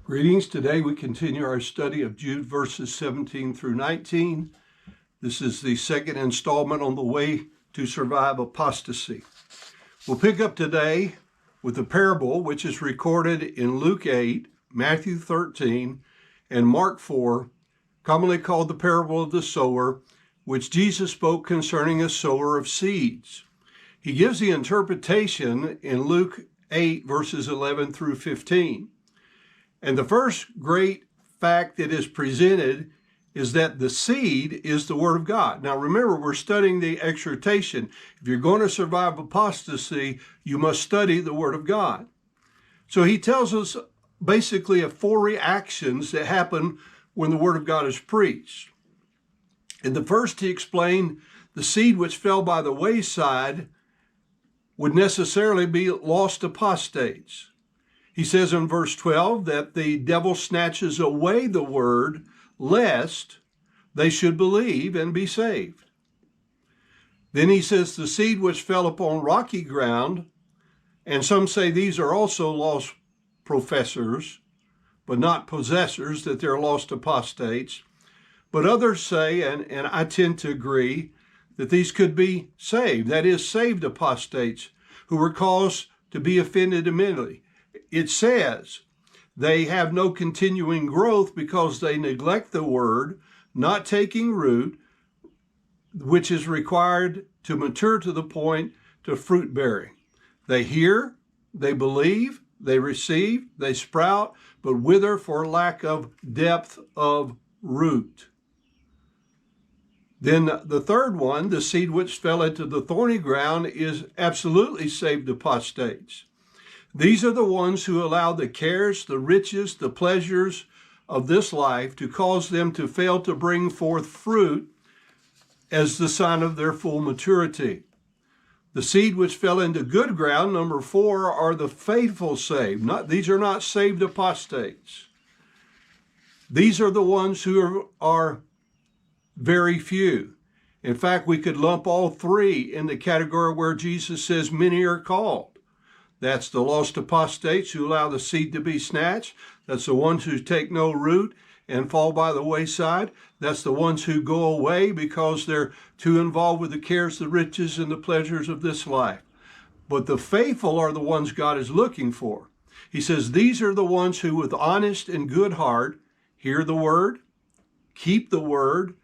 Greetings. Today we continue our study of Jude verses 17 through 19. This is the second installment on the way to survive apostasy. We'll pick up today with the parable which is recorded in Luke 8, Matthew 13, and Mark 4, commonly called the parable of the sower, which Jesus spoke concerning a sower of seeds. He gives the interpretation in Luke 8, verses 11 through 15. And the first great fact that is presented is that the seed is the Word of God. Now remember, we're studying the exhortation. If you're going to survive apostasy, you must study the Word of God. So he tells us basically of four reactions that happen when the Word of God is preached. In the first, he explained the seed which fell by the wayside would necessarily be lost apostates. He says in verse 12 that the devil snatches away the word lest they should believe and be saved. Then he says the seed which fell upon rocky ground, and some say these are also lost professors, but not possessors, that they're lost apostates. But others say, and I tend to agree, that these could be saved, that is, saved apostates who were caused to be offended immediately. It says they have no continuing growth because they neglect the word, not taking root, which is required to mature to the point to fruit bearing. They hear, they believe, they receive, they sprout, but wither for lack of depth of root. Then the third one, the seed which fell into the thorny ground, is absolutely saved apostates. These are the ones who allow the cares, the riches, the pleasures of this life to cause them to fail to bring forth fruit as the sign of their full maturity. The seed which fell into good ground, number 4, are the faithful saved. These are not saved apostates. These are the ones who are very few. In fact, we could lump all three in the category where Jesus says many are called. That's the lost apostates who allow the seed to be snatched. That's the ones who take no root and fall by the wayside. That's the ones who go away because they're too involved with the cares, the riches, and the pleasures of this life. But the faithful are the ones God is looking for. He says, these are the ones who with honest and good heart hear the word, keep the word,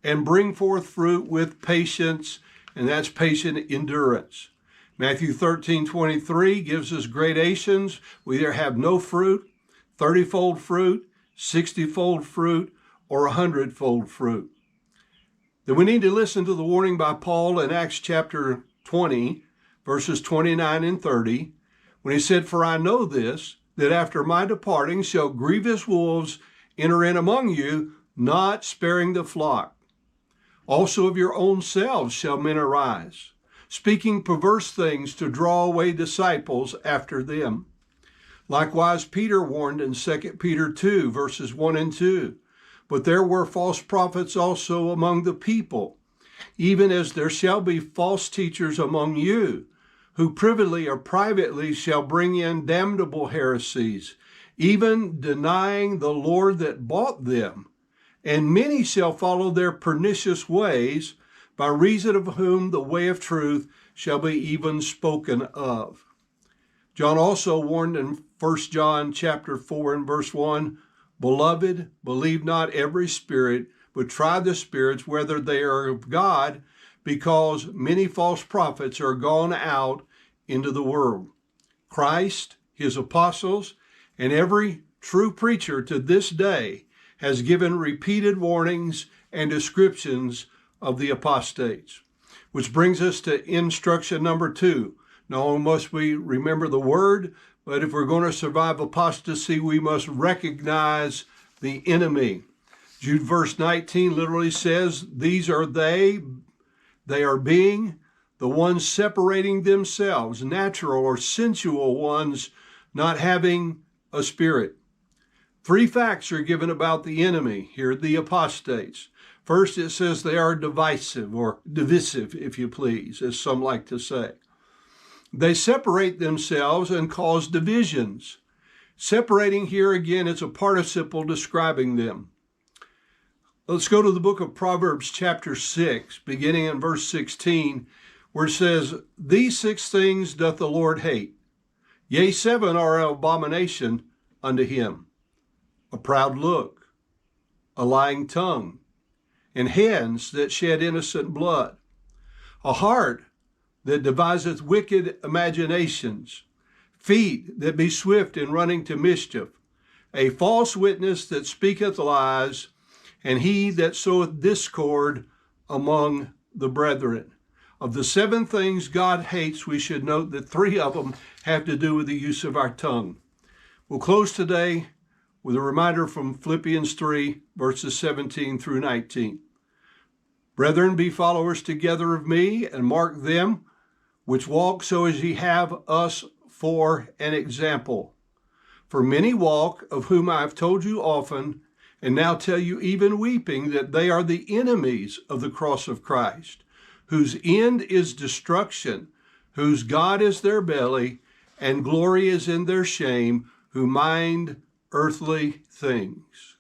and bring forth fruit with patience, and that's patient endurance. Matthew 13:23 gives us gradations. We either have no fruit, 30-fold fruit, 60-fold fruit, or 100-fold fruit. Then we need to listen to the warning by Paul in Acts chapter 20, verses 29 and 30, when he said, "For I know this, that after my departing shall grievous wolves enter in among you, not sparing the flock. Also of your own selves shall men arise, speaking perverse things to draw away disciples after them." Likewise, Peter warned in 2 Peter 2, verses 1 and 2, "But there were false prophets also among the people, even as there shall be false teachers among you, who privily or privately shall bring in damnable heresies, even denying the Lord that bought them. And many shall follow their pernicious ways, by reason of whom the way of truth shall be even spoken of." John also warned in 1 John chapter 4 and verse 1, "Beloved, believe not every spirit, but try the spirits whether they are of God, because many false prophets are gone out into the world." Christ, his apostles, and every true preacher to this day has given repeated warnings and descriptions of the apostates. Which brings us to instruction number 2. Not only must we remember the word, but if we're going to survive apostasy, we must recognize the enemy. Jude verse 19 literally says, these are they are being the ones separating themselves, natural or sensual ones, not having a spirit. 3 facts are given about the enemy here, the apostates. First, it says they are divisive, or divisive, if you please, as some like to say. They separate themselves and cause divisions. Separating here again is a participle describing them. Let's go to the book of Proverbs chapter 6, beginning in verse 16, where it says, "These 6 things doth the Lord hate. Yea, 7 are an abomination unto him. A proud look, a lying tongue, and hands that shed innocent blood, a heart that deviseth wicked imaginations, feet that be swift in running to mischief, a false witness that speaketh lies, and he that soweth discord among the brethren." Of the 7 things God hates, we should note that 3 of them have to do with the use of our tongue. We'll close today with a reminder from Philippians 3, verses 17 through 19. "Brethren, be followers together of me, and mark them which walk so as ye have us for an example. For many walk, of whom I have told you often, and now tell you even weeping, that they are the enemies of the cross of Christ, whose end is destruction, whose God is their belly, and glory is in their shame, who mind earthly things."